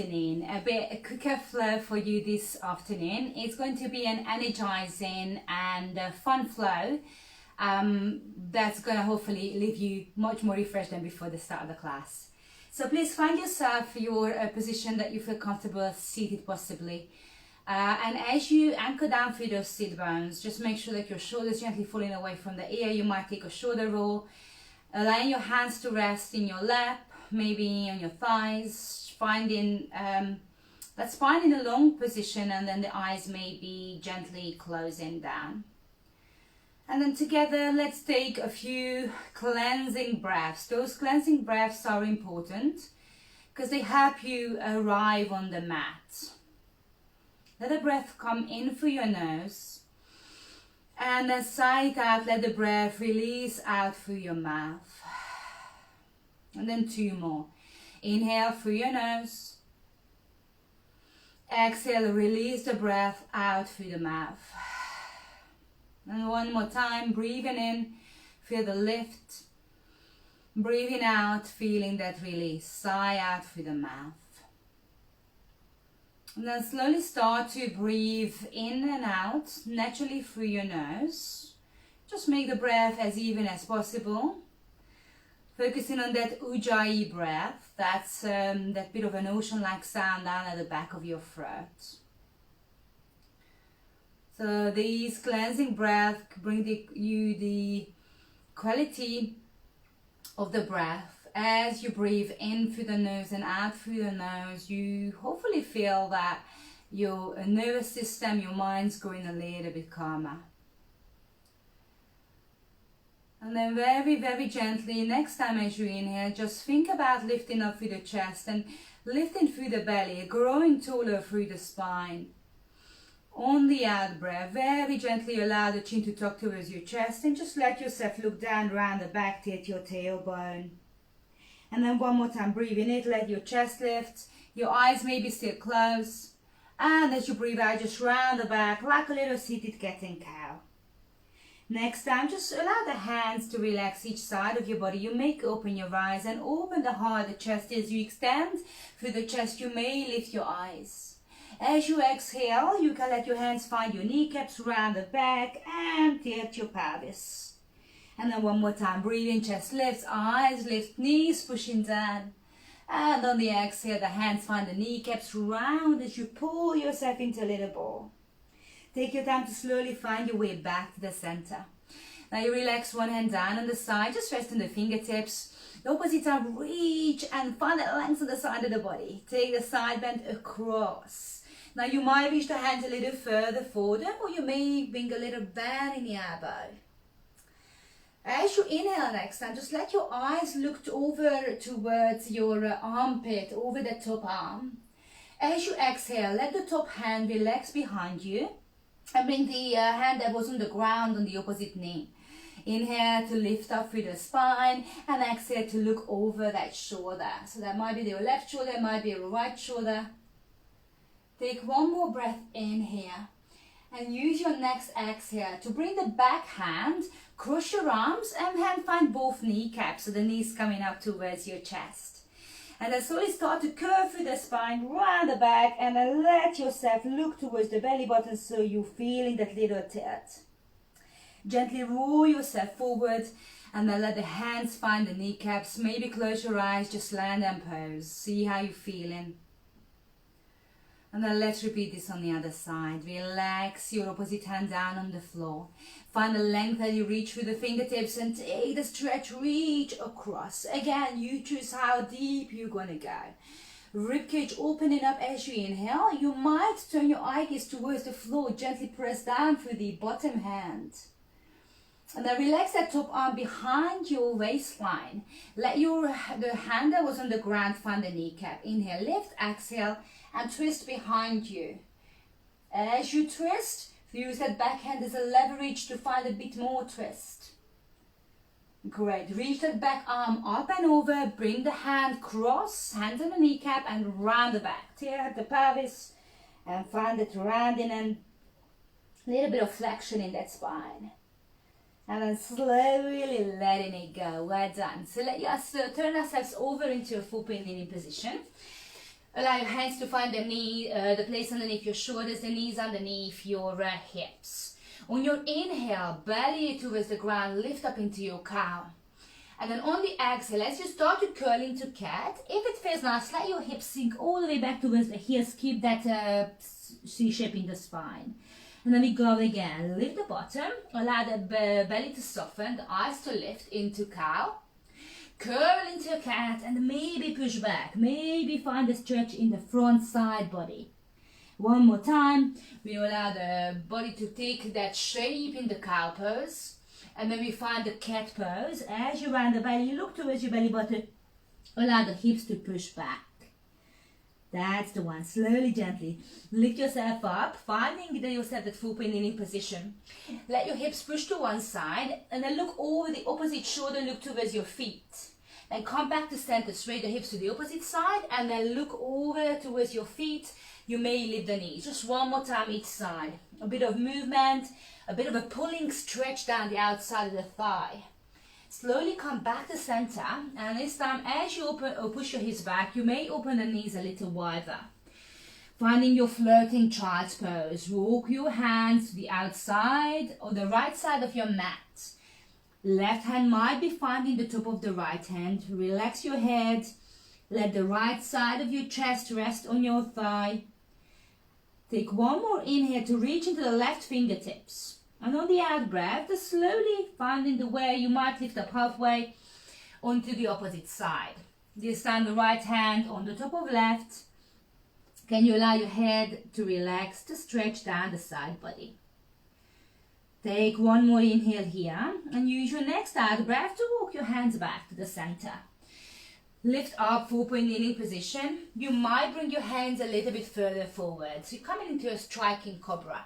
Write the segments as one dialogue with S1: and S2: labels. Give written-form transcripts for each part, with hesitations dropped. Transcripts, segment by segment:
S1: A bit quicker flow for you this afternoon. It's going to be an energizing and fun flow that's going to hopefully leave you much more refreshed than before the start of the class. So please find yourself your position that you feel comfortable seated possibly. And as you anchor down through those sit bones, just make sure that your shoulders gently falling away from the ear. You might take a shoulder roll, allowing your hands to rest in your lap, maybe on your thighs, finding that spine in a long position, and then the eyes may be gently closing down. And then together, let's take a few cleansing breaths. Those cleansing breaths are important because they help you arrive on the mat. Let the breath come in through your nose, and then sigh it out. Let the breath release out through your mouth. And then two more. Inhale through your nose. Exhale, release the breath out through the mouth. And one more time, breathing in, feel the lift. Breathing out, feeling that release. Sigh out through the mouth. And then slowly start to breathe in and out naturally through your nose. Just make the breath as even as possible. Focusing on that ujjayi breath, that's that bit of an ocean-like sound down at the back of your throat. So these cleansing breaths bring you the quality of the breath. As you breathe in through the nose and out through the nose, you hopefully feel that your nervous system, your mind's going a little bit calmer. And then very, very gently, next time as you inhale, just think about lifting up through the chest and lifting through the belly, growing taller through the spine. On the out breath, very gently allow the chin to tuck towards your chest and just let yourself look down around the back to hit your tailbone. And then one more time, breathe in it, let your chest lift, your eyes may be still closed. And as you breathe out, just round the back like a little seated cat and cow. Next time, just allow the hands to relax each side of your body. You may open your eyes and open the heart, the chest. As you extend through the chest, you may lift your eyes. As you exhale, you can let your hands find your kneecaps round the back and tilt your pelvis. And then one more time, breathe in, chest lifts, eyes lift, knees pushing down. And on the exhale, the hands find the kneecaps round as you pull yourself into a little ball. Take your time to slowly find your way back to the center. Now you relax one hand down on the side, just rest on the fingertips. The opposite arm, reach and find that length on the side of the body. Take the side bend across. Now you might reach the hands a little further forward, or you may bring a little bend in the elbow. As you inhale next time, just let your eyes look over towards your armpit, over the top arm. As you exhale, let the top hand relax behind you. And bring the hand that was on the ground on the opposite knee. Inhale to lift up through the spine, and exhale to look over that shoulder. So that might be your left shoulder, it might be your right shoulder. Take one more breath in here. And use your next exhale to bring the back hand, cross your arms, and then find both kneecaps, so the knees coming up towards your chest. And then slowly start to curve through the spine, round the back, and then let yourself look towards the belly button so you're feeling that little tilt. Gently roll yourself forward, and then let the hands find the kneecaps. Maybe close your eyes, just land and pose. See how you're feeling. And then let's repeat this on the other side. Relax your opposite hand down on the floor. Find the length that you reach through the fingertips and take the stretch, reach across. Again, you choose how deep you're going to go. Ribcage opening up as you inhale. You might turn your eye gaze towards the floor. Gently press down through the bottom hand. And then relax that top arm behind your waistline. Let the hand that was on the ground find the kneecap. Inhale, lift, exhale, and twist behind you. As you twist, use that back hand as a leverage to find a bit more twist. Great. Reach that back arm up and over. Bring the hand cross, hands on the kneecap, and round the back. Tilt the pelvis and find it rounding and a little bit of flexion in that spine. And then slowly letting it go. Well done. So let us turn ourselves over into a full kneeling position. Allow your hands to find the place underneath your shoulders, the knees underneath your hips. On your inhale, belly towards the ground, lift up into your cow. And then on the exhale, as you start to curl into cat, if it feels nice, let your hips sink all the way back towards the heels. Keep that C shape in the spine. And then we go again. Lift the bottom, allow the belly to soften, the eyes to lift into cow. Curl into a cat and maybe push back. Maybe find a stretch in the front side body. One more time. We allow the body to take that shape in the cow pose. And then we find the cat pose. As you round the belly, you look towards your belly button. Allow the hips to push back. That's the one. Slowly, gently. Lift yourself up, finding yourself that full point kneeling position. Let your hips push to one side and then look over the opposite shoulder, look towards your feet. Then come back to center, straight the hips to the opposite side and then look over towards your feet. You may lift the knees. Just one more time each side. A bit of movement, a bit of a pulling stretch down the outside of the thigh. Slowly come back to center, and this time as you open or push your hips back, you may open the knees a little wider. Finding your floating child's pose. Walk your hands to the outside or the right side of your mat. Left hand might be finding the top of the right hand. Relax your head. Let the right side of your chest rest on your thigh. Take one more inhale to reach into the left fingertips. And on the out breath, just slowly finding the way you might lift up halfway onto the opposite side. This time the right hand on the top of left. Can you allow your head to relax, to stretch down the side body? Take one more inhale here and use your next out breath to walk your hands back to the center. Lift up, full point kneeling position. You might bring your hands a little bit further forward. So you're coming into a striking cobra.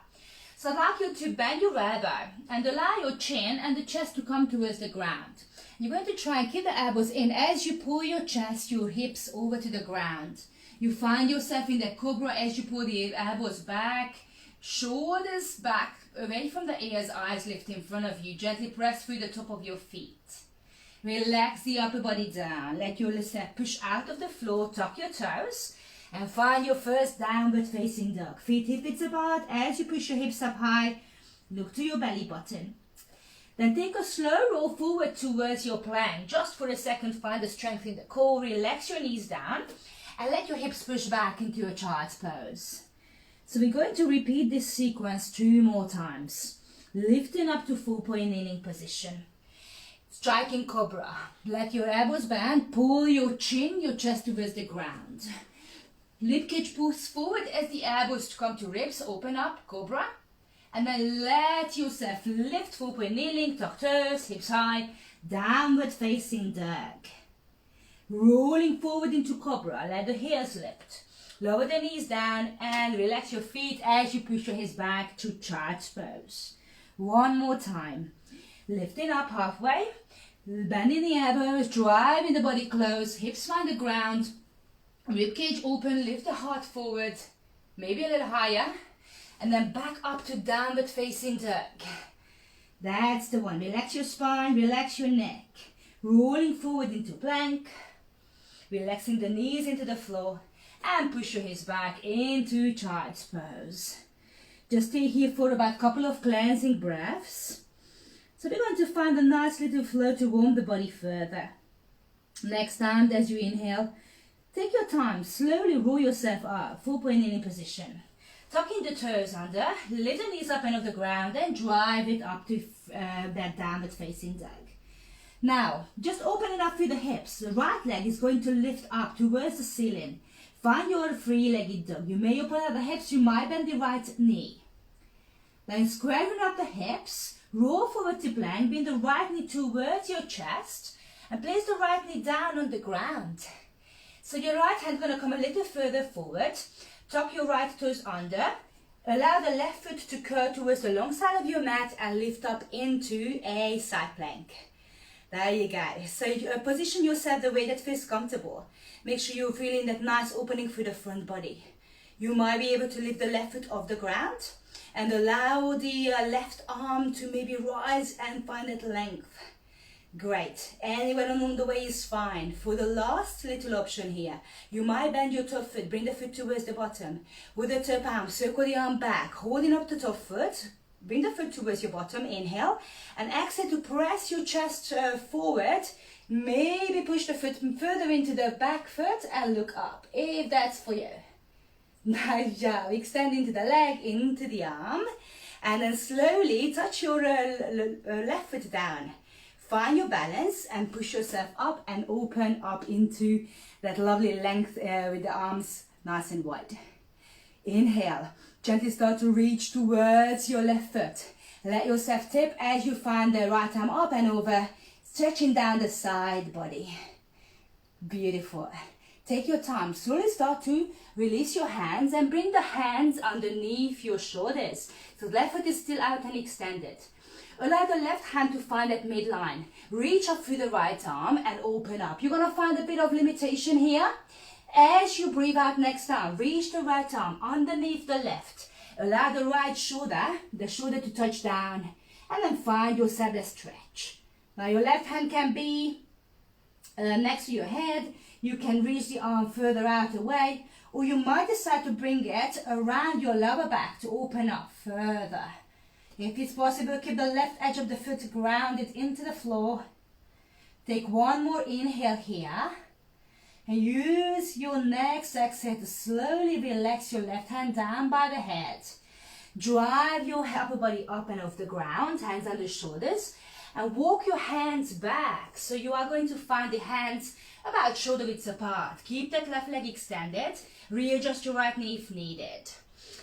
S1: So I'd like you to bend your elbow and allow your chin and the chest to come towards the ground. You're going to try and keep the elbows in as you pull your chest, your hips over to the ground. You find yourself in that cobra as you pull the elbows back, shoulders back, away from the ears, eyes lift in front of you. Gently press through the top of your feet. Relax the upper body down. Let your left push out of the floor, tuck your toes. And find your first downward facing dog. Feet hip width apart. As you push your hips up high, look to your belly button. Then take a slow roll forward towards your plank. Just for a second, find the strength in the core. Relax your knees down and let your hips push back into a child's pose. So we're going to repeat this sequence 2 more times. Lifting up to full point kneeling position. Striking cobra. Let your elbows bend. Pull your chin, your chest towards the ground. Rib cage pulls forward as the elbows come to ribs, open up, cobra. And then let yourself lift, full point kneeling, tuck toes, hips high, downward facing dog. Rolling forward into cobra, let the heels lift. Lower the knees down and relax your feet as you push your hips back to child's pose. One more time. Lifting up halfway, bending the elbows, driving the body close, hips find the ground. Ribcage open, lift the heart forward, maybe a little higher, and then back up to downward facing dog. That's the one. Relax your spine, relax your neck. Rolling forward into plank, relaxing the knees into the floor, and push your hips back into child's pose. Just stay here for about a couple of cleansing breaths. So we're going to find a nice little flow to warm the body further. Next time, as you inhale, take your time, slowly roll yourself up, full point kneeling position. Tucking the toes under, lift the knees up and off the ground and drive it up to that downward facing dog. Now, just open it up through the hips. The right leg is going to lift up towards the ceiling. Find your three-legged dog. You may open up the hips, you might bend the right knee. Then squaring up the hips, roll forward to plank, bring the right knee towards your chest and place the right knee down on the ground. So your right hand is going to come a little further forward. Tuck your right toes under. Allow the left foot to curl towards the long side of your mat and lift up into a side plank. There you go. So position yourself the way that feels comfortable. Make sure you're feeling that nice opening through the front body. You might be able to lift the left foot off the ground and allow the left arm to maybe rise and find that length. Great. Anywhere along the way is fine. For the last little option here, you might bend your top foot, bring the foot towards the bottom. With the top arm, circle the arm back, holding up the top foot, bring the foot towards your bottom, inhale, and exhale to press your chest forward. Maybe push the foot further into the back foot and look up, if that's for you. Nice job. Extend into the leg, into the arm, and then slowly touch your left foot down. Find your balance and push yourself up and open up into that lovely length with the arms nice and wide. Inhale, gently start to reach towards your left foot. Let yourself tip as you find the right arm up and over, stretching down the side body. Beautiful. Take your time, slowly start to release your hands and bring the hands underneath your shoulders. So the left foot is still out and extended. Allow the left hand to find that midline. Reach up through the right arm and open up. You're going to find a bit of limitation here. As you breathe out next time, reach the right arm underneath the left. Allow the right shoulder, to touch down. And then find yourself a stretch. Now your left hand can be next to your head. You can reach the arm further out away. Or you might decide to bring it around your lower back to open up further. If it's possible, keep the left edge of the foot grounded into the floor. Take one more inhale here. And use your next exhale to slowly relax your left hand down by the head. Drive your upper body up and off the ground, hands on the shoulders. And walk your hands back. So you are going to find the hands about shoulder width apart. Keep that left leg extended. Readjust your right knee if needed.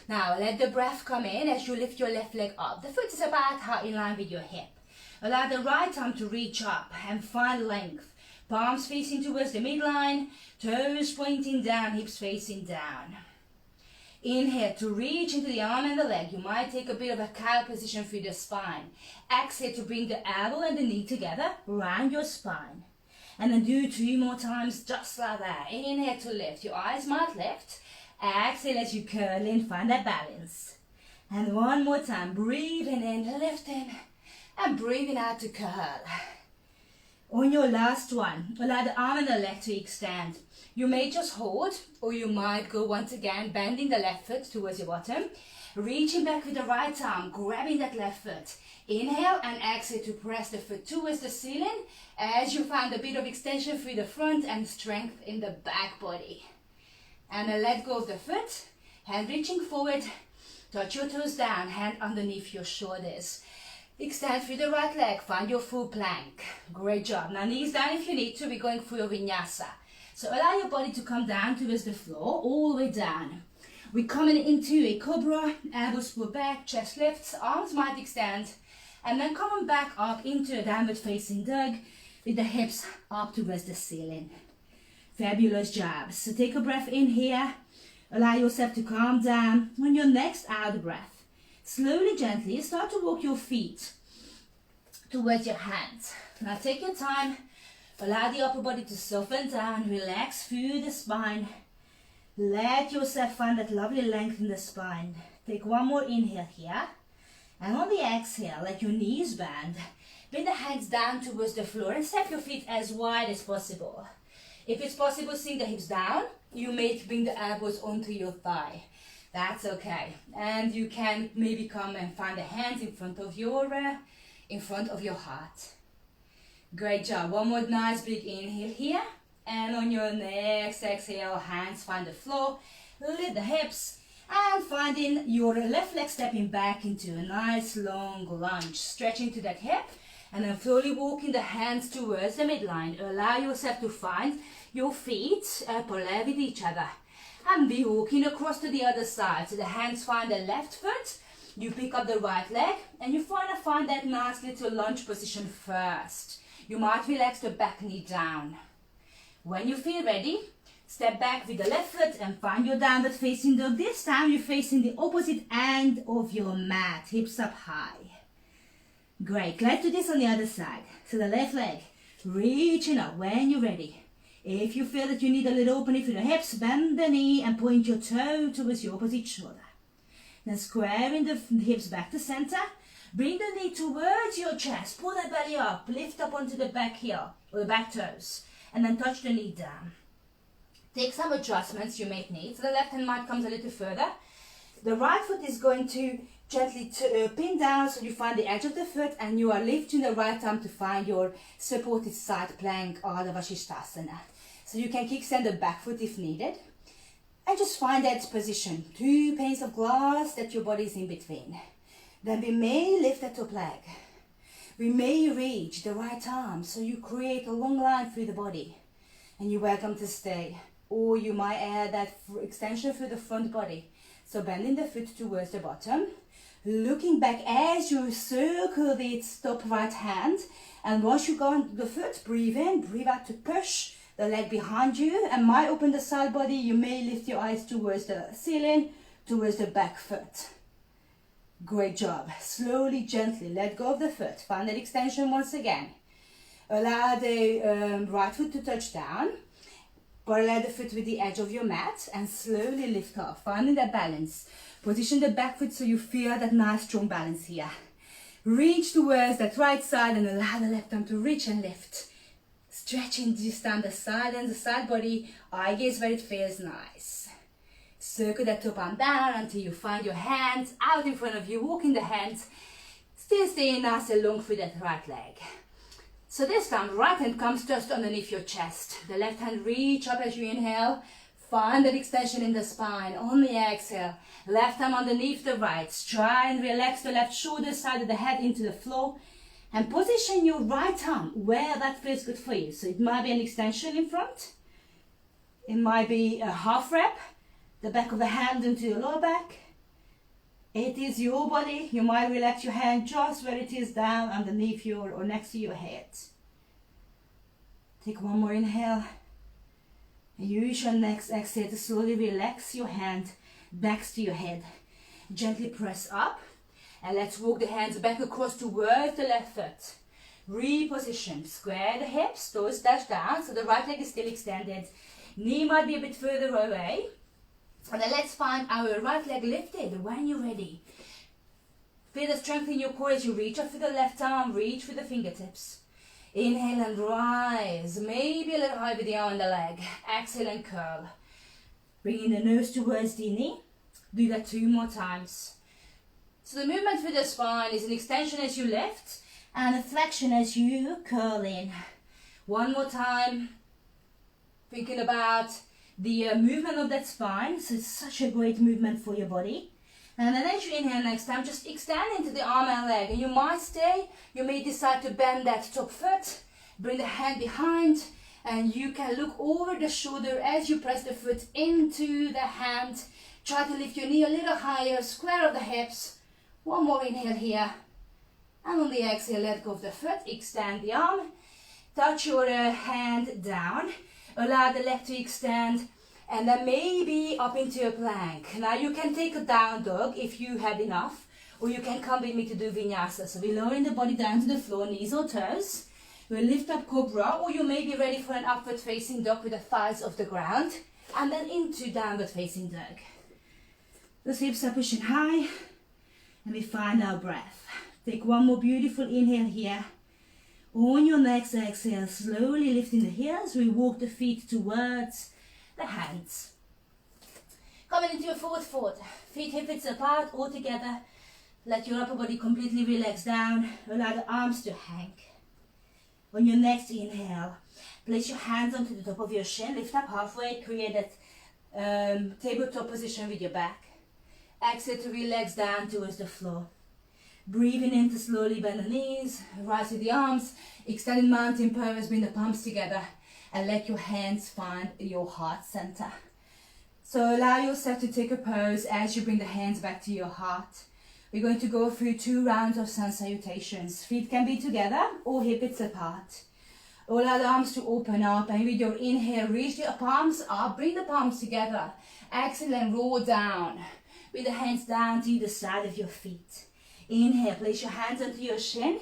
S1: Now let the breath come in as you lift your left leg up. The foot is about in line with your hip. Allow the right arm to reach up and find length. Palms facing towards the midline, toes pointing down, hips facing down. Inhale to reach into the arm and the leg. You might take a bit of a cow position through the spine. Exhale to bring the elbow and the knee together, round your spine. And then do 2 more times just like that. Inhale to lift. Your eyes might lift. Exhale as you curl in, find that balance. And one more time, breathing in, lifting, and breathing out to curl. On your last one, allow the arm and the leg to extend. You may just hold, or you might go once again, bending the left foot towards your bottom, reaching back with the right arm, grabbing that left foot. Inhale and exhale to press the foot towards the ceiling as you find a bit of extension through the front and strength in the back body. And then let go of the foot, hand reaching forward, touch your toes down, hand underneath your shoulders. Extend through the right leg, find your full plank. Great job. Now knees down if you need to, we're going through a vinyasa. So allow your body to come down towards the floor, all the way down. We're coming into a cobra, elbows pull back, chest lifts, arms might extend, and then coming back up into a downward facing dog with the hips up towards the ceiling. Fabulous job. So take a breath in here. Allow yourself to calm down. On your next out breath, slowly, gently start to walk your feet towards your hands. Now take your time. Allow the upper body to soften down. Relax through the spine. Let yourself find that lovely length in the spine. Take one more inhale here. And on the exhale, let your knees bend. Bring the hands down towards the floor and step your feet as wide as possible. If it's possible, sink the hips down. You may bring the elbows onto your thigh. That's okay. And you can maybe come and find the hands in front of your heart. Great job. One more nice big inhale here. And on your next exhale, hands find the floor. Lift the hips. And finding your left leg stepping back into a nice long lunge. Stretching to that hip. And then slowly walking the hands towards the midline. Allow yourself to find your feet parallel with each other. And be walking across to the other side. So the hands find the left foot. You pick up the right leg. And you find that nice little lunge position first. You might relax the back knee down. When you feel ready, step back with the left foot and find your downward facing dog. This time you're facing the opposite end of your mat. Hips up high. Great. Let's do this on the other side. So the left leg, reaching up when you're ready. If you feel that you need a little opening for the hips, bend the knee and point your toe towards your opposite shoulder. Then squaring the hips back to center. Bring the knee towards your chest. Pull that belly up. Lift up onto the back heel or the back toes. And then touch the knee down. Take some adjustments you may need. So the left hand might come a little further. The right foot is going to gently pin down so you find the edge of the foot, and you are lifting the right arm to find your supported side plank or Ardha Vashisthasana. So you can kickstand the back foot if needed. And just find that position. 2 panes of glass that your body is in between. Then we may lift the top leg. We may reach the right arm so you create a long line through the body. And you're welcome to stay. Or you might add that extension through the front body. So bending the foot towards the bottom. Looking back as you circle the top right hand. And once you go on the foot, breathe in, breathe out to push the leg behind you. And might open the side body. You may lift your eyes towards the ceiling, towards the back foot. Great job. Slowly, gently let go of the foot. Find that extension once again. Allow the right foot to touch down. Parallel the foot with the edge of your mat and slowly lift off, finding that balance. Position the back foot so you feel that nice strong balance here. Reach towards that right side and allow the left arm to reach and lift. Stretching just down the side and the side body, eye gaze where it feels nice. Circle that top arm down until you find your hands out in front of you, walking the hands. Still staying nice and long through that right leg. So this time, right hand comes just underneath your chest. The left hand reach up as you inhale. Find that extension in the spine. On the exhale, left arm underneath the right. Try and relax the left shoulder, side of the head into the floor. And position your right arm where that feels good for you. So it might be an extension in front. It might be a half rep. The back of the hand into your lower back. It is your body. You might relax your hand just where it is down underneath your or next to your head. Take one more inhale. And use your next exhale to slowly relax your hand next to your head. Gently press up. And let's walk the hands back across towards the left foot. Reposition. Square the hips. Toes dash down so the right leg is still extended. Knee might be a bit further away. And then let's find our right leg lifted when you're ready. Feel the strength in your core as you reach up for the left arm, reach for the fingertips. Inhale and rise, maybe a little high with the arm and the leg. Exhale and curl. Bringing the nose towards the knee. Do that 2 more times. So the movement for the spine is an extension as you lift and a flexion as you curl in. 1 more time. Thinking about the movement of that spine, so it's such a great movement for your body. And then as you inhale next time, just extend into the arm and leg. And you might stay, you may decide to bend that top foot, bring the hand behind, and you can look over the shoulder as you press the foot into the hand. Try to lift your knee a little higher, square of the hips. 1 more inhale here. And on the exhale, let go of the foot, extend the arm, touch your hand down. Allow the leg to extend and then maybe up into a plank. Now you can take a down dog if you had enough, or you can come with me to do vinyasa. So we're lowering the body down to the floor, knees or toes. We'll lift up cobra, or you may be ready for an upward facing dog with the thighs off the ground, and then into downward facing dog. The hips are pushing high, and we find our breath. Take 1 more beautiful inhale here. On your next exhale, slowly lifting the heels, we walk the feet towards the hands. Coming into your forward fold, feet hip width apart, all together. Let your upper body completely relax down. Allow the arms to hang. On your next inhale, place your hands onto the top of your shin, lift up halfway, create that tabletop position with your back. Exhale to relax down towards the floor. Breathing in to slowly bend the knees, rise with the arms, extended mountain pose, bring the palms together and let your hands find your heart center. So allow yourself to take a pose as you bring the hands back to your heart. We're going to go through 2 rounds of sun salutations. Feet can be together or hip width apart. Allow the arms to open up, and with your inhale, reach the palms up, bring the palms together. Exhale and roll down with the hands down to the side of your feet. Inhale, place your hands onto your shin.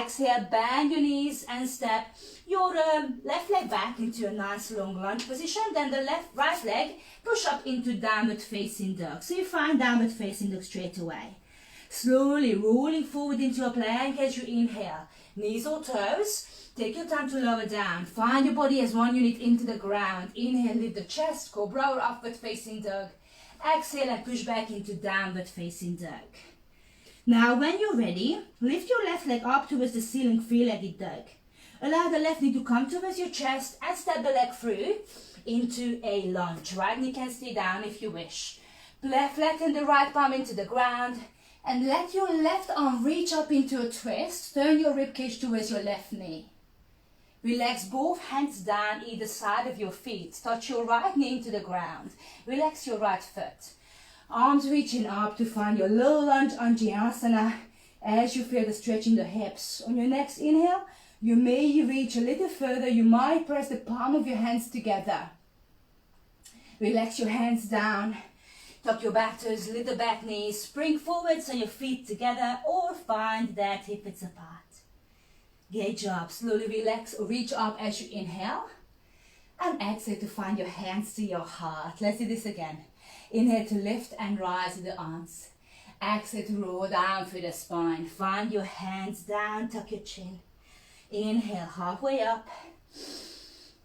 S1: Exhale, bend your knees and step your left leg back into a nice long lunge position. Then the right leg push up into downward facing dog. So you find downward facing dog straight away. Slowly rolling forward into a plank as you inhale. Knees or toes. Take your time to lower down. Find your body as one unit into the ground. Inhale, lift the chest, cobra or upward facing dog. Exhale and push back into downward facing dog. Now when you're ready, lift your left leg up towards the ceiling, three-legged dog. Allow the left knee to come towards your chest and step the leg through into a lunge. Right knee can stay down if you wish. Flatten the right palm into the ground and let your left arm reach up into a twist. Turn your ribcage towards your left knee. Relax both hands down either side of your feet. Touch your right knee into the ground. Relax your right foot. Arms reaching up to find your low lunge Anjaneyasana as you feel the stretch in the hips. On your next inhale, you may reach a little further. You might press the palm of your hands together. Relax your hands down. Tuck your back toes, lift the back knees. Spring forward so your feet together or find that hip width apart. Great job. Slowly relax or reach up as you inhale. And exhale to find your hands to your heart. Let's do this again. Inhale to lift and rise with the arms. Exhale to roll down through the spine. Find your hands down, tuck your chin. Inhale, halfway up.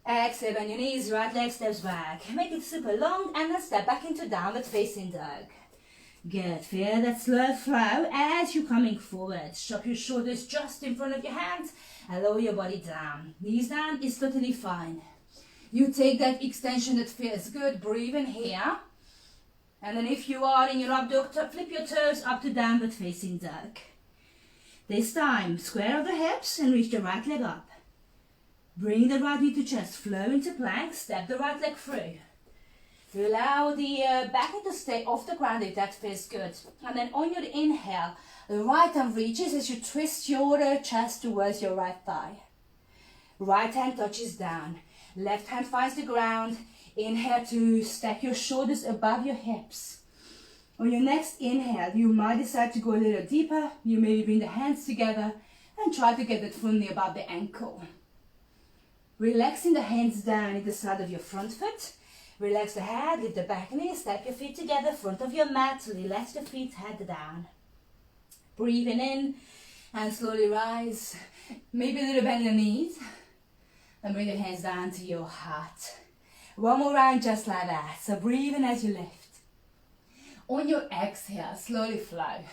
S1: Exhale, bend your knees, right leg steps back. Make it super long and then step back into downward facing dog. Good. Feel that slow flow as you're coming forward. Drop your shoulders just in front of your hands and lower your body down. Knees down is totally fine. You take that extension that feels good. Breathe in here. And then if you are in your up dog, flip your toes up to downward facing dog. This time, square off the hips and reach the right leg up. Bring the right knee to chest, flow into plank, step the right leg through. Allow the back knee to stay off the ground if that feels good. And then on your inhale, the right arm reaches as you twist your chest towards your right thigh. Right hand touches down. Left hand finds the ground. Inhale to stack your shoulders above your hips. On your next inhale, you might decide to go a little deeper. You maybe bring the hands together and try to get it firmly above the ankle. Relaxing the hands down at the side of your front foot. Relax the head, lift the back knee, step your feet together, front of your mat, relax the feet, head down. Breathing in and slowly rise. Maybe a little bend in the knees. And bring your hands down to your heart. One more round just like that. So breathe in as you lift. On your exhale, slowly flow.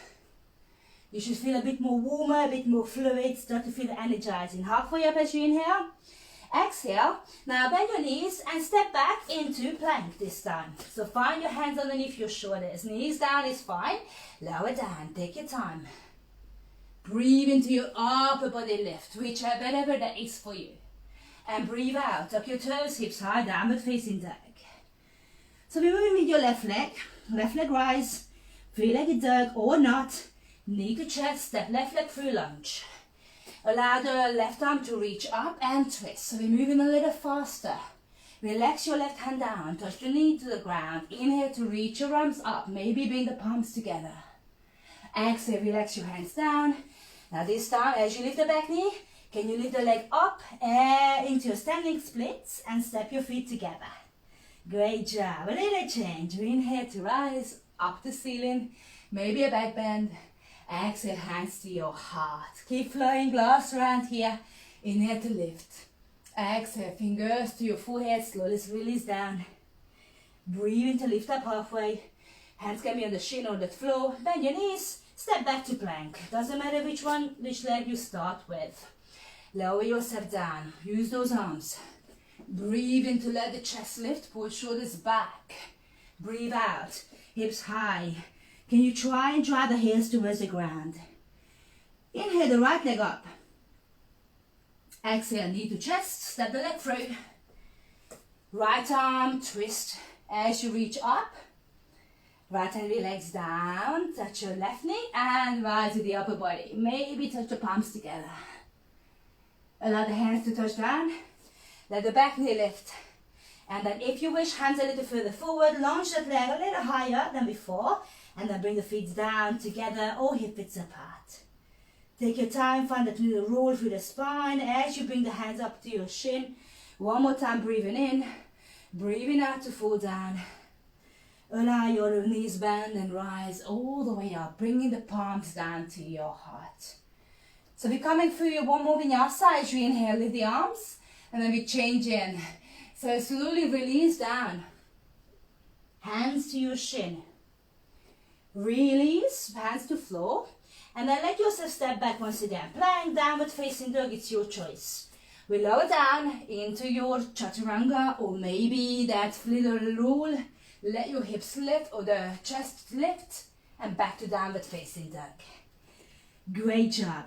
S1: You should feel a bit more warmer, a bit more fluid. Start to feel energizing. Halfway up as you inhale. Exhale. Now bend your knees and step back into plank this time. So find your hands underneath your shoulders. Knees down is fine. Lower down. Take your time. Breathe into your upper body lift. Whatever that is for you. And breathe out. Tuck your toes, hips high, downward facing dog. So we're moving with your left leg rise, three-legged dog or not, knee to chest, step left leg through lunge. Allow the left arm to reach up and twist. So we're moving a little faster. Relax your left hand down, touch your knee to the ground. Inhale to reach your arms up, maybe bring the palms together. Exhale, relax your hands down. Now this time, as you lift the back knee, can you lift the leg up into your standing splits and step your feet together? Great job. A little change. Inhale to rise, up the ceiling, maybe a back bend. Exhale, hands to your heart. Keep flowing, glass around here. Inhale to lift. Exhale, fingers to your forehead, slowly release down. Breathe in to lift up halfway. Hands can be on the shin or the floor. Bend your knees, step back to plank. Doesn't matter which leg you start with. Lower yourself down. Use those arms. Breathe in to let the chest lift. Pull shoulders back. Breathe out. Hips high. Can you try and drive the heels towards the ground? Inhale the right leg up. Exhale, knee to chest. Step the leg through. Right arm twist as you reach up. Right hand relax down. Touch your left knee and rise to the upper body. Maybe touch the palms together. Allow the hands to touch down. Let the back knee lift. And then if you wish, hands a little further forward. Launch that leg a little higher than before. And then bring the feet down together or hip width apart. Take your time, find that little roll through the spine as you bring the hands up to your shin. One more time, breathing in. Breathing out to fall down. Allow your knees bend and rise all the way up, bringing the palms down to your heart. So we're coming through one more vinyasa as you inhale, lift the arms, and then we change in. So slowly release down. Hands to your shin. Release, hands to floor. And then let yourself step back once again. Plank, downward facing dog, it's your choice. We lower down into your chaturanga, or maybe that little rule. Let your hips lift or the chest lift, and back to downward facing dog. Great job.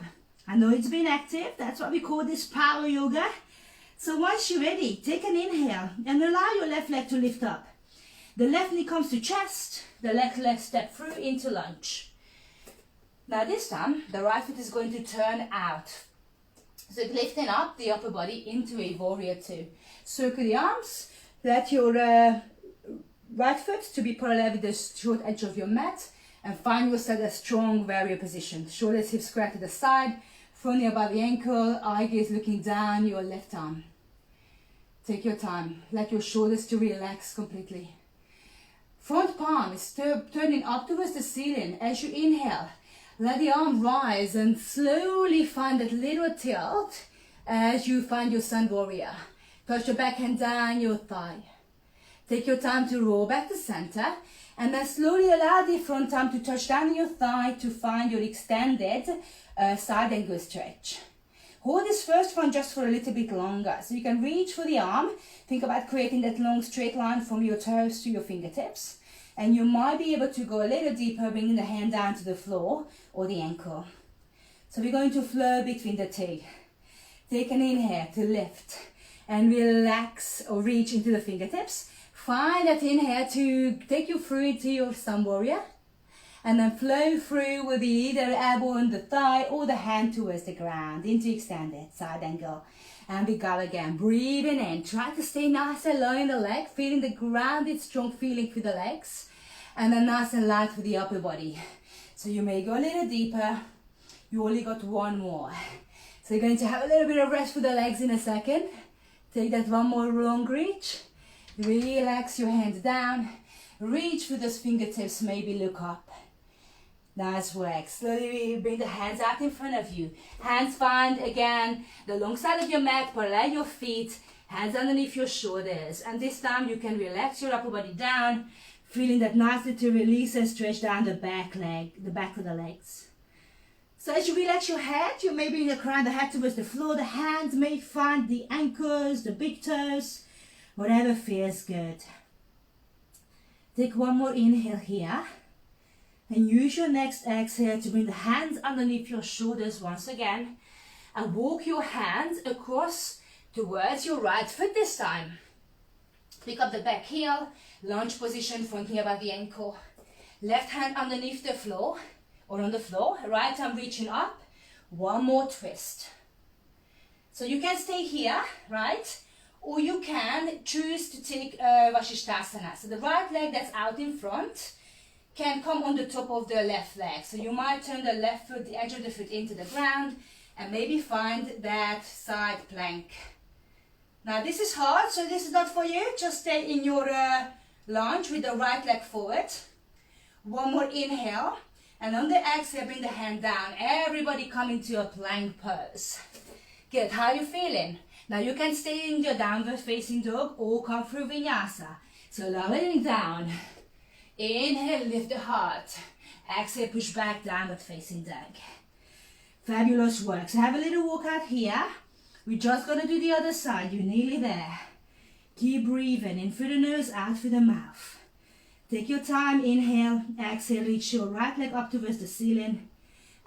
S1: I know it's been active. That's what we call this power yoga. So once you're ready, take an inhale and allow your left leg to lift up. The left knee comes to chest, the left leg step through into lunge. Now this time, the right foot is going to turn out. So lifting up the upper body into a warrior two. Circle the arms, let your right foot to be parallel with the short edge of your mat, and find yourself a strong warrior position. Shoulders, hips square to the side, front knee above the ankle, eye gaze looking down your left arm. Take your time, let your shoulders to relax completely. Front palm is turning up towards the ceiling as you inhale. Let the arm rise and slowly find that little tilt as you find your sun warrior. Touch your backhand down your thigh. Take your time to roll back to center, and then slowly allow the front arm to touch down your thigh to find your extended side angle stretch. Hold this first one just for a little bit longer. So you can reach for the arm. Think about creating that long straight line from your toes to your fingertips. And you might be able to go a little deeper, bringing the hand down to the floor or the ankle. So we're going to flow between the two. Take an inhale to lift and relax or reach into the fingertips. Find that inhale to take you through into your sun warrior. And then flow through with either elbow on the thigh or the hand towards the ground into extended side angle. And we go again, breathing in. Try to stay nice and low in the leg, feeling the grounded, strong feeling through the legs. And then nice and light for the upper body. So you may go a little deeper. You only got one more. So you're going to have a little bit of rest for the legs in a second. Take that one more long reach. Relax your hands down. Reach for those fingertips, maybe look up. Nice work. Slowly bring the hands out in front of you. Hands find again the long side of your mat, parallel your feet, hands underneath your shoulders. And this time you can relax your upper body down, feeling that nice little release and stretch down the back leg, the back of the legs. So as you relax your head, you may bring the crown, the head towards the floor. The hands may find the ankles, the big toes, whatever feels good. Take one more inhale here. And use your next exhale to bring the hands underneath your shoulders once again. And walk your hands across towards your right foot this time. Pick up the back heel, lunge position, front knee above the ankle. Left hand underneath the floor or on the floor. Right arm reaching up. One more twist. So you can stay here, right? Or you can choose to take Vasishtasana. So the right leg that's out in front can come on the top of the left leg. So you might turn the left foot, the edge of the foot into the ground, and maybe find that side plank. Now this is hard, so this is not for you. Just stay in your lunge with the right leg forward. One more inhale, and on the exhale, bring the hand down. Everybody come into a plank pose. Good, how are you feeling? Now you can stay in your downward facing dog or come through vinyasa. So lowering down. Inhale, lift the heart. Exhale, push back, downward facing dog. Fabulous work. So have a little workout here. We're just going to do the other side. You're nearly there. Keep breathing in through the nose, out through the mouth. Take your time. Inhale, exhale, reach your right leg up towards the ceiling.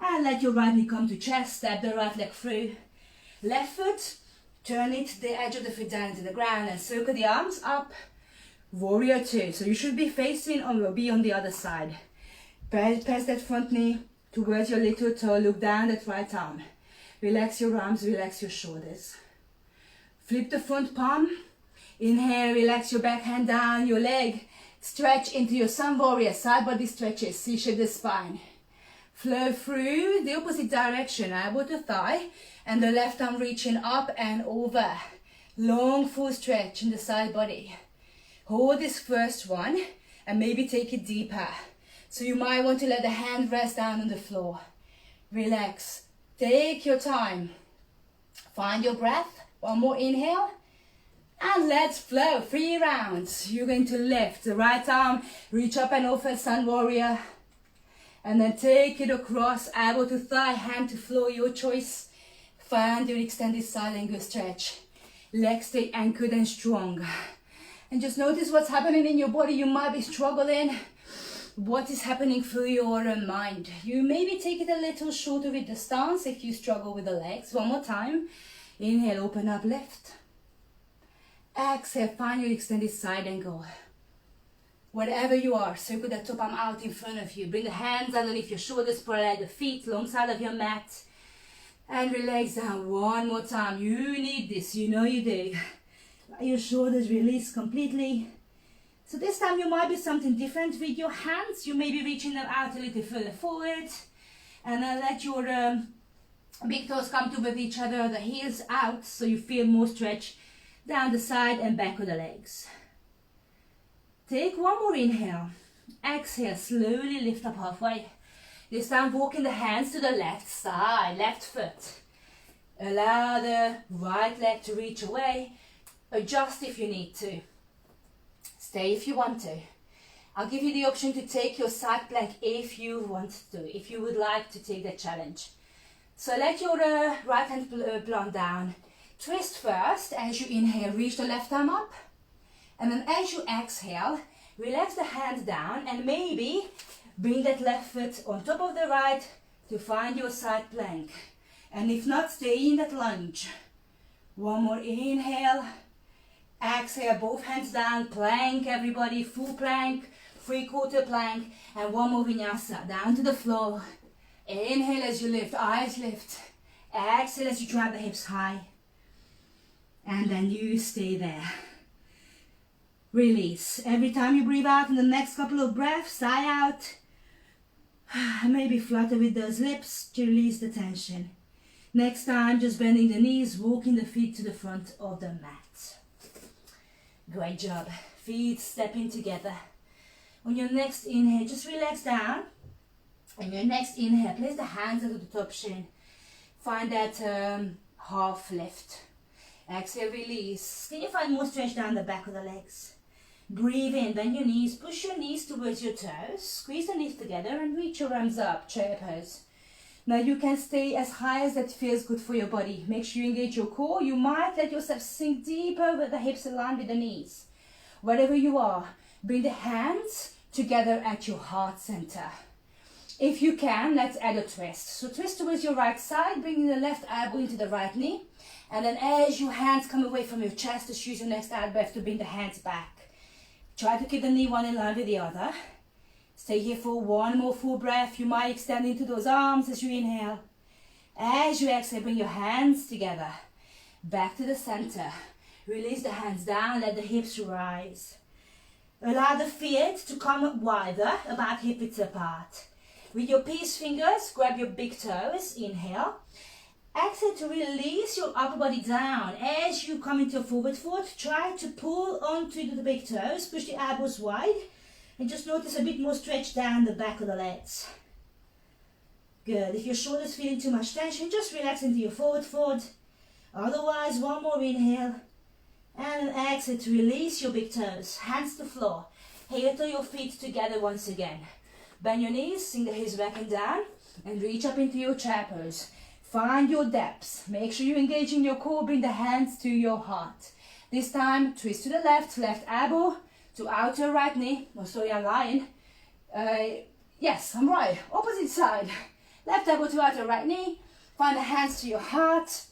S1: And let your right knee come to chest. Step the right leg through. Left foot, turn it, the edge of the foot down into the ground and circle the arms up. Warrior two. So you should be facing or be on the other side. Press that front knee towards your little toe. Look down that right arm. Relax your arms, relax your shoulders. Flip the front palm. Inhale, relax your back hand down, your leg. Stretch into your sun warrior. Side body stretches, C-shape the spine. Flow through the opposite direction, elbow to thigh. And the left arm reaching up and over. Long full stretch in the side body. Hold this first one and maybe take it deeper. So you might want to let the hand rest down on the floor. Relax. Take your time. Find your breath. One more inhale. And let's flow. 3 rounds. You're going to lift the right arm, reach up and over, Sun Warrior. And then take it across, elbow to thigh, hand to floor, your choice. Find your extended side and good stretch. Legs stay anchored and strong. And just notice what's happening in your body. You might be struggling. What is happening through your mind? You maybe take it a little shorter with the stance if you struggle with the legs. One more time. Inhale, open up, lift. Exhale, find your extended side angle. Wherever you are, circle the top arm out in front of you. Bring the hands underneath your shoulders, spread the feet long side of your mat. And relax down one more time. You need this, you know you do. Let your shoulders release completely. So this time you might be something different with your hands. You may be reaching them out a little further forward. And then let your big toes come to with each other, the heels out, so you feel more stretch down the side and back of the legs. Take one more inhale. Exhale, slowly lift up halfway. This time walking the hands to the left side, left foot. Allow the right leg to reach away. Adjust if you need to. Stay if you want to. I'll give you the option to take your side plank if you want to, if you would like to take the challenge. So let your right hand plant down. Twist first as you inhale, reach the left arm up. And then as you exhale, relax the hand down and maybe bring that left foot on top of the right to find your side plank. And if not, stay in that lunge. One more inhale. Exhale, both hands down, plank everybody, full plank, 3/4 plank, and one more vinyasa, down to the floor. Inhale as you lift, eyes lift. Exhale as you drive the hips high. And then you stay there. Release. Every time you breathe out in the next couple of breaths, sigh out. Maybe flutter with those lips to release the tension. Next time, just bending the knees, walking the feet to the front of the mat. Great job. Feet stepping together. On your next inhale, just relax down. On your next inhale, place the hands under the top shin. Find that half lift. Exhale, release. Can you find more stretch down the back of the legs? Breathe in, bend your knees, push your knees towards your toes, squeeze the knees together and reach your arms up, chair pose. Now you can stay as high as that feels good for your body. Make sure you engage your core. You might let yourself sink deeper with the hips aligned with the knees. Wherever you are, bring the hands together at your heart center. If you can, let's add a twist. So twist towards your right side, bringing the left elbow into the right knee. And then as your hands come away from your chest, just use your next out breath to bring the hands back. Try to keep the knee one in line with the other. Stay here for one more full breath. You might extend into those arms as you inhale. As you exhale, bring your hands together. Back to the center. Release the hands down, let the hips rise. Allow the feet to come wider, about hip width apart. With your peace fingers, grab your big toes, inhale. Exhale to release your upper body down. As you come into a forward fold, try to pull onto the big toes, push the elbows wide, and just notice a bit more stretch down the back of the legs. Good. If your shoulders feeling too much tension, just relax into your forward fold. Otherwise, one more inhale. And an exhale to release your big toes. Hands to floor. Heel to your feet together once again. Bend your knees, sink the hips back and down, and reach up into your chair pose. Find your depths. Make sure you engage in your core. Bring the hands to your heart. This time, twist to the left elbow to outer right knee. Oh, sorry, I'm lying. Yes, I'm right. Opposite side. Left elbow to outer right knee. Find the hands to your heart.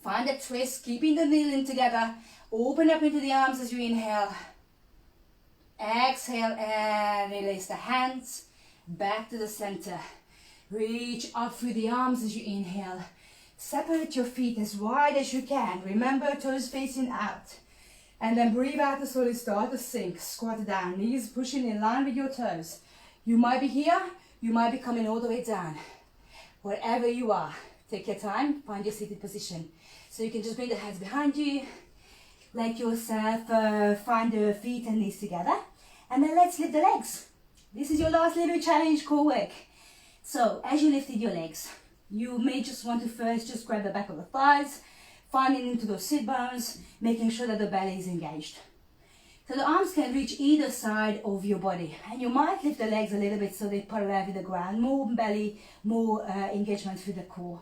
S1: Find a twist, keeping the kneeling together. Open up into the arms as you inhale. Exhale and release the hands. Back to the center. Reach up through the arms as you inhale. Separate your feet as wide as you can. Remember, toes facing out. And then breathe out to slowly start to sink. Squat down, knees pushing in line with your toes. You might be here, you might be coming all the way down. Wherever you are, take your time, find your seated position. So you can just bring the hands behind you. Let yourself find the feet and knees together. And then let's lift the legs. This is your last little challenge core work. So as you lifted your legs, you may just want to first just grab the back of the thighs, finding into those sit bones, making sure that the belly is engaged. So the arms can reach either side of your body, and you might lift the legs a little bit so they parallel with the ground, more belly, more engagement through the core.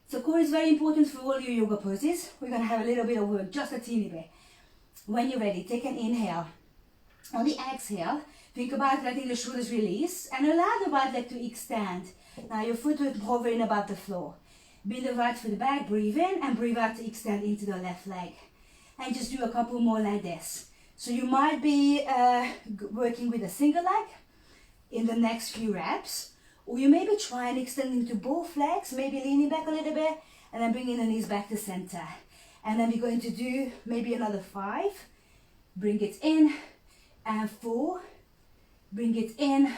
S1: So core is very important for all your yoga poses. We're going to have a little bit of work, just a teeny bit. When you're ready, take an inhale. On the exhale, think about letting the shoulders release and allow the right leg to extend. Now your foot will hovering above the floor. Bend the right foot back, breathe in and breathe out to extend into the left leg. And just do a couple more like this. So you might be working with a single leg in the next few reps, or you maybe try and extend into both legs, maybe leaning back a little bit, and then bringing the knees back to center. And then we're going to do maybe another 5. Bring it in, and 4. Bring it in,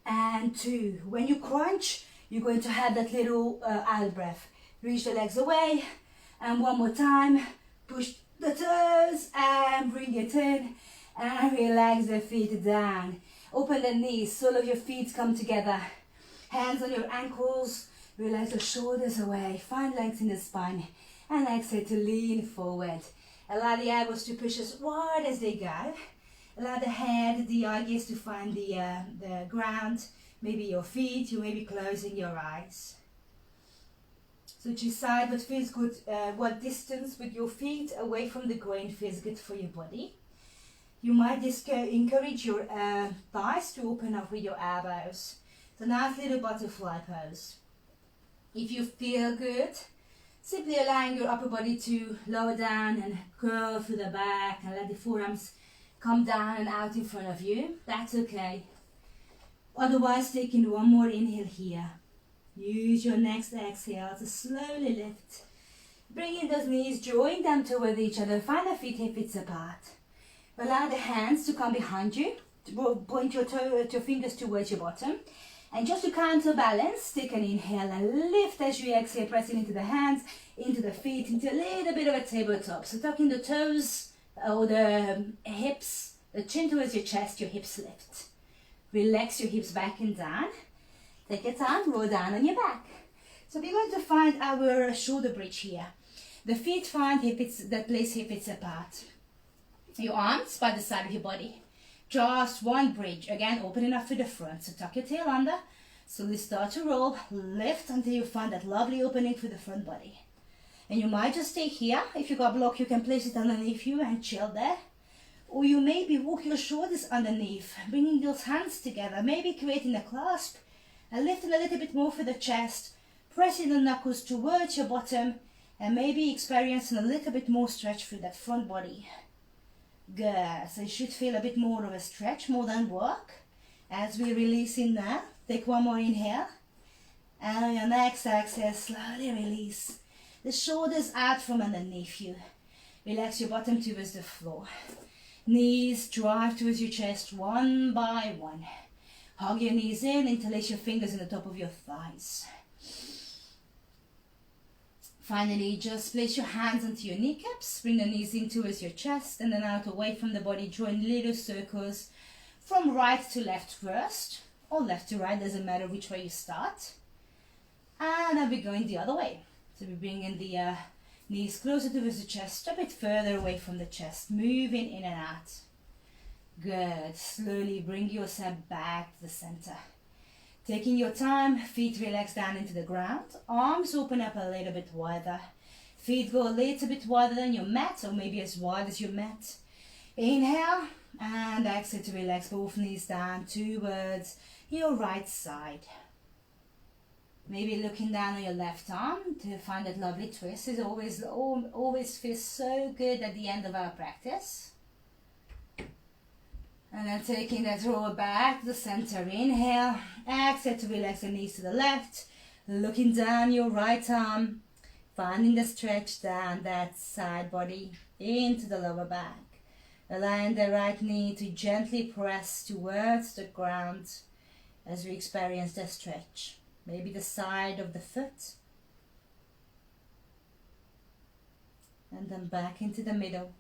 S1: and 2. When you crunch, you're going to have that little out breath. Reach the legs away, and one more time, push the toes and bring it in and relax the feet down. Open the knees, sole of your feet come together. Hands on your ankles, relax the shoulders away. Find length in the spine and exhale to lean forward. Allow the elbows to push as wide as they go. Allow the head, the eye gaze to find the ground. Maybe your feet, you may be closing your eyes. So decide what feels good, what distance with your feet away from the groin feels good for your body. You might just encourage your thighs to open up with your elbows. So nice little butterfly pose. If you feel good, simply allowing your upper body to lower down and curl through the back and let the forearms come down and out in front of you. That's okay. Otherwise, taking one more inhale here. Use your next exhale to slowly lift. Bringing those knees, drawing them toward each other. Find the feet hip width apart. Allow the hands to come behind you. Point your fingers towards your bottom. And just to counterbalance, take an inhale and lift as you exhale, pressing into the hands, into the feet, into a little bit of a tabletop. So tucking the toes or the hips, the chin towards your chest, your hips lift. Relax your hips back and down. Take your time, roll down on your back. So we're going to find our shoulder bridge here. The feet find that place hip width apart. Your arms by the side of your body. Just one bridge. Again, opening up to the front. So tuck your tail under. Slowly start to roll. Lift until you find that lovely opening for the front body. And you might just stay here. If you got block, you can place it underneath you and chill there. Or you maybe walk your shoulders underneath, bringing those hands together, maybe creating a clasp. And lifting a little bit more for the chest, pressing the knuckles towards your bottom, and maybe experiencing a little bit more stretch through that front body. Good. So you should feel a bit more of a stretch, more than work. As we release in now, take one more inhale. And on your next exhale, slowly release. The shoulders out from underneath you. Relax your bottom towards the floor. Knees drive towards your chest one by one. Hug your knees in, interlace your fingers in the top of your thighs. Finally, just place your hands onto your kneecaps, bring the knees in towards your chest and then out away from the body, drawing little circles from right to left first, or left to right, doesn't matter which way you start. And then we're going the other way. So we're bringing the knees closer towards the chest, a bit further away from the chest, moving in and out. Good. Slowly bring yourself back to the center. Taking your time, feet relax down into the ground. Arms open up a little bit wider. Feet go a little bit wider than your mat, or maybe as wide as your mat. Inhale and exhale to relax both knees down towards your right side. Maybe looking down on your left arm to find that lovely twist. It always feels so good at the end of our practice. And then taking that roll back to the center. Inhale, exhale to relax the knees to the left. Looking down your right arm. Finding the stretch down that side body into the lower back. Allowing the right knee to gently press towards the ground as we experience the stretch. Maybe the side of the foot. And then back into the middle.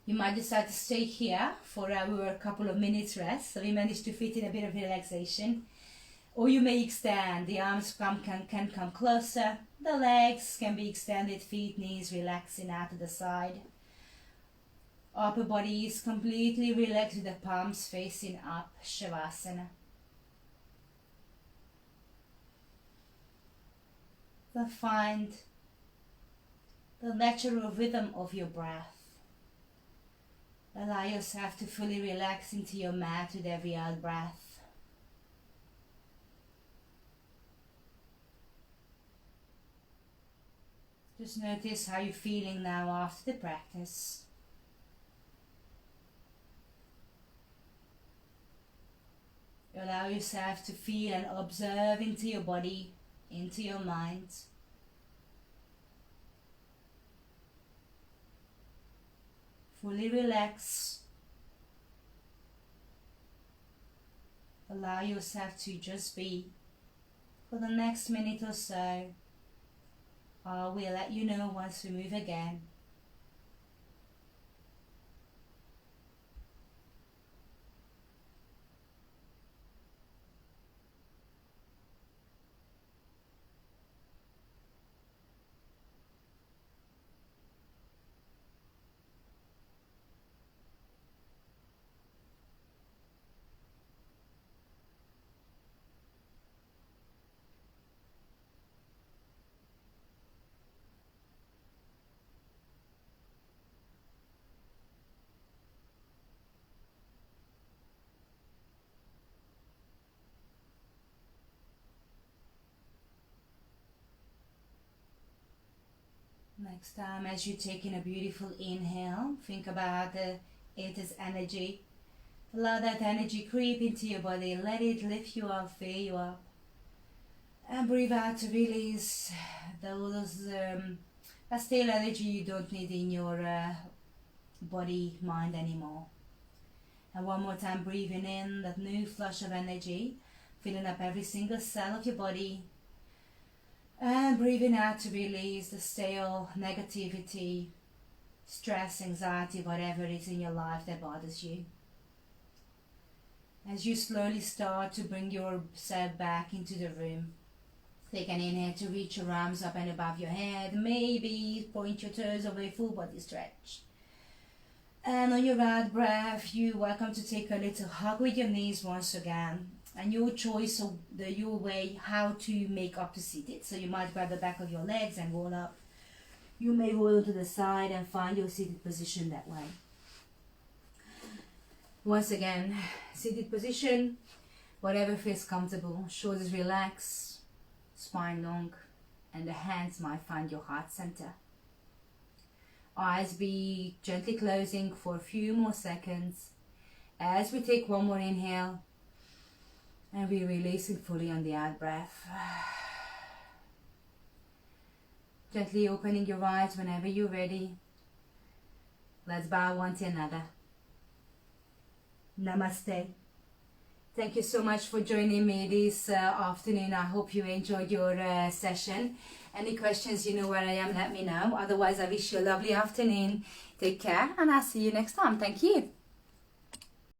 S1: You might decide to stay here for a couple of minutes rest, so we managed to fit in a bit of relaxation. Or you may extend, the arms can come closer, the legs can be extended, feet, knees relaxing out to the side. Upper body is completely relaxed with the palms facing up, Shavasana. So find the natural rhythm of your breath. Allow yourself to fully relax into your mat with every out breath. Just notice how you're feeling now after the practice. Allow yourself to feel and observe into your body, into your mind. Fully relax. Allow yourself to just be for the next minute or so. We'll let you know once we move again. Next time, as you take in a beautiful inhale, think about it as energy. Allow that energy creep into your body. Let it lift you up, fill you up. And breathe out to release that stale energy you don't need in your body, mind anymore. And one more time, breathing in that new flush of energy, filling up every single cell of your body. And breathing out to release the stale negativity, stress, anxiety, whatever it is in your life that bothers you. As you slowly start to bring yourself back into the room, take an inhale to reach your arms up and above your head. Maybe point your toes away, full body stretch. And on your out breath, you're welcome to take a little hug with your knees once again. And your choice of your way how to make up to seated. So you might grab the back of your legs and roll up. You may roll to the side and find your seated position that way. Once again, seated position, whatever feels comfortable. Shoulders relax, spine long, and the hands might find your heart center. Eyes be gently closing for a few more seconds as we take one more inhale. And we release it fully on the out breath. Gently opening your eyes whenever you're ready. Let's bow one to another. Namaste. Thank you so much for joining me this afternoon. I hope you enjoyed your session. Any questions, you know where I am, let me know. Otherwise, I wish you a lovely afternoon. Take care and I'll see you next time. Thank you.